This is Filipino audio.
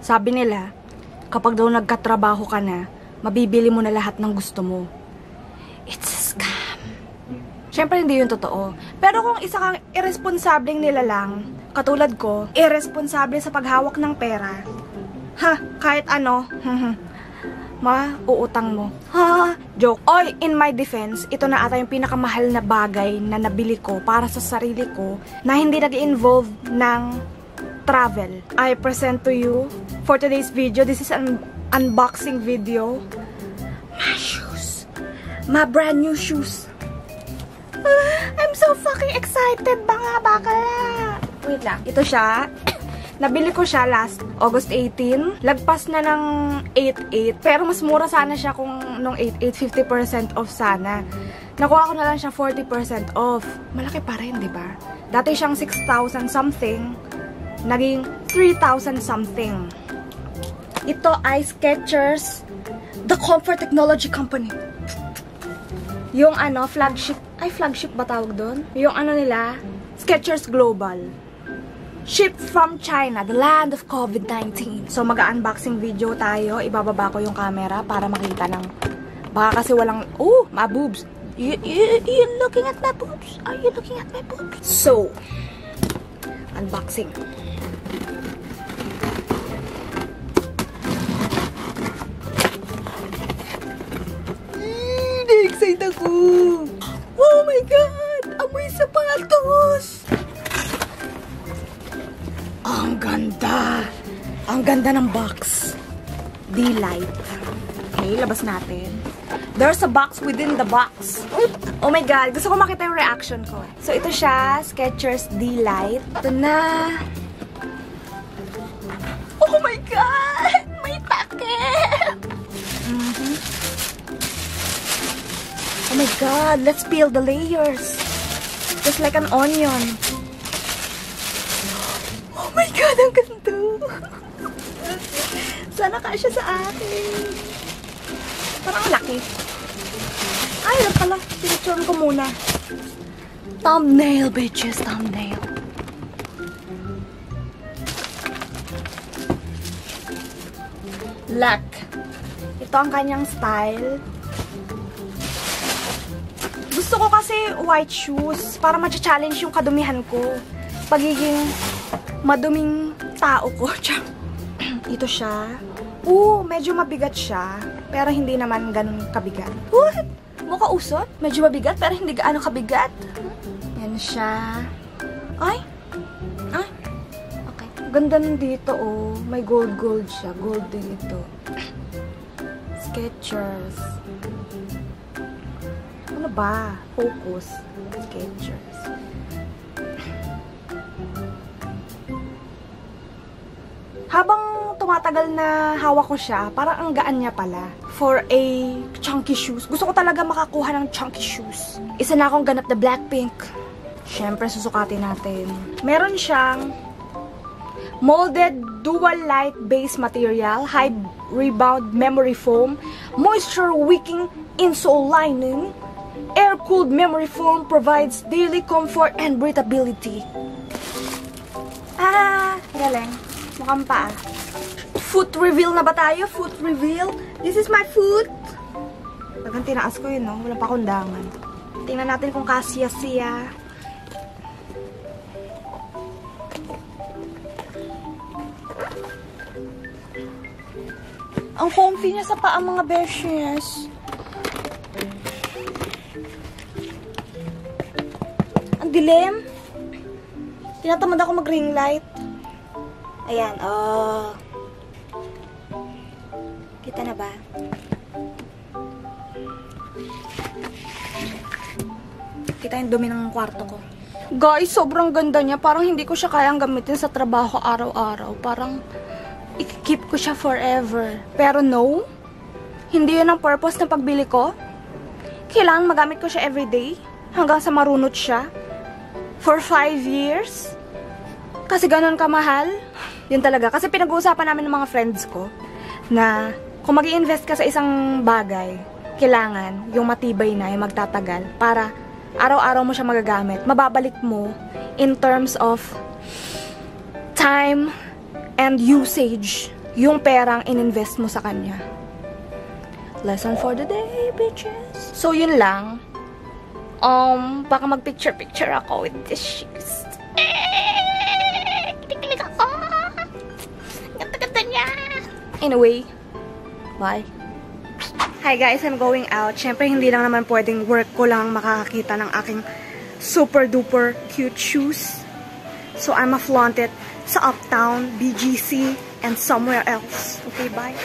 Sabi nila, kapag daw nagkatrabaho ka na, mabibili mo na lahat ng gusto mo. It's a scam. Siyempre, hindi yun totoo. Pero kung isa kang irresponsableng nilalang, katulad ko, irresponsable sa paghawak ng pera, kahit ano, mauutang mo. Joke. Oy, in my defense, ito na ata yung pinakamahal na bagay na nabili ko para sa sarili ko na hindi nag-involve ng travel. I present to you for today's video. This is an unboxing video. My shoes. My brand new shoes. I'm so fucking excited, mga bakala. Wait lang. Ito siya. Nabili ko siya last August 18. Lagpas na ng 8.8. Pero mas mura sana siya kung nung 8.8, 50% off sana. Nakuha ko na lang siya 40% off. Malaki pa rin, di ba? Dati siyang 6,000 something. Naging 3,000 something. Ito ay Skechers, the Comfort Technology Company. Yung ano, flagship ba tawag doon? Yung ano nila, Skechers Global. Shipped from China, the land of COVID-19. So, mag-unboxing video tayo. Ibababa ko yung camera para makita ng... Baka kasi walang... Oh, my boobs. You looking at my boobs? Are you looking at my boobs? So, unboxing. Na-excite ako. Oh my God! Amoy sapatos! Ang ganda! Ang ganda ng box. D-Light. Okay, labas natin. There's a box within the box. Oh my God! Gusto ko makita yung reaction ko. So, ito siya. Skechers D-Light. Ito na. Oh my God! May packet! Oh my God! Let's peel the layers. Just like an onion. Oh my God! Ang ganda! Sana kasya sa akin. Parang laki. Ay, lang pala. Pinicture ko muna. Thumbnail, bitches. Thumbnail. Black. Ito ang kanyang style. Gusto ko kasi white shoes para ma-challenge yung kadumihan ko. Pagiging maduming tao ko. Ito siya. Medyo mabigat siya. Pero hindi naman ganun kabigat. What? Mukha usot? Medyo mabigat pero hindi gaano kabigat. Yan siya. Ay. Okay. Ganda nun dito, oh. May gold siya. Gold din ito. Skechers. Ano ba? Focus. Skechers. Habang tumatagal na hawak ko siya, parang ang gaan niya pala. For a chunky shoes. Gusto ko talaga makakuha ng chunky shoes. Isa na akong ganap na Blackpink. Siyempre, susukatin natin. Meron siyang molded dual light base material, high rebound memory foam, moisture wicking insole lining, air-cooled memory foam provides daily comfort and breathability. Galing. Mukhang pa. Foot reveal na ba tayo? Foot reveal. This is my foot. Tagang tinaas ko yun, no? Wala pa kundangan. Tingnan natin kung kasya-siya. Ang comfy niya sa paa, mga beshes. Ang dilim. Tinatamad ako mag-ring light. Ayan, oh. Kita na ba? Kita yung dumi ng kwarto ko. Guys, sobrang ganda niya. Parang hindi ko siya kayang gamitin sa trabaho araw-araw. Parang i-keep ko siya forever. Pero no, hindi yun ang purpose ng pagbili ko. Kailangan magamit ko siya everyday hanggang sa marunot siya. For 5 years. Kasi ganun kamahal. Yun talaga. Kasi pinag-uusapan namin ng mga friends ko na kung mag-i-invest ka sa isang bagay, kailangan yung matibay na, yung magtatagal para araw-araw mo siya magagamit. Mababalik mo in terms of time and usage. yung perang ininvest mo sa kanya. Lesson for the day, bitches. So, yun lang. Baka mag-picture-picture ako with these shoes. Kinikilig ako. Ganda-ganda niya. Anyway, bye. Hi guys, I'm going out. Siyempre, hindi lang naman pwedeng work ko lang makakakita ng aking super-duper cute shoes. So, I'ma flaunt it sa Uptown, BGC, and somewhere else. Okay, bye.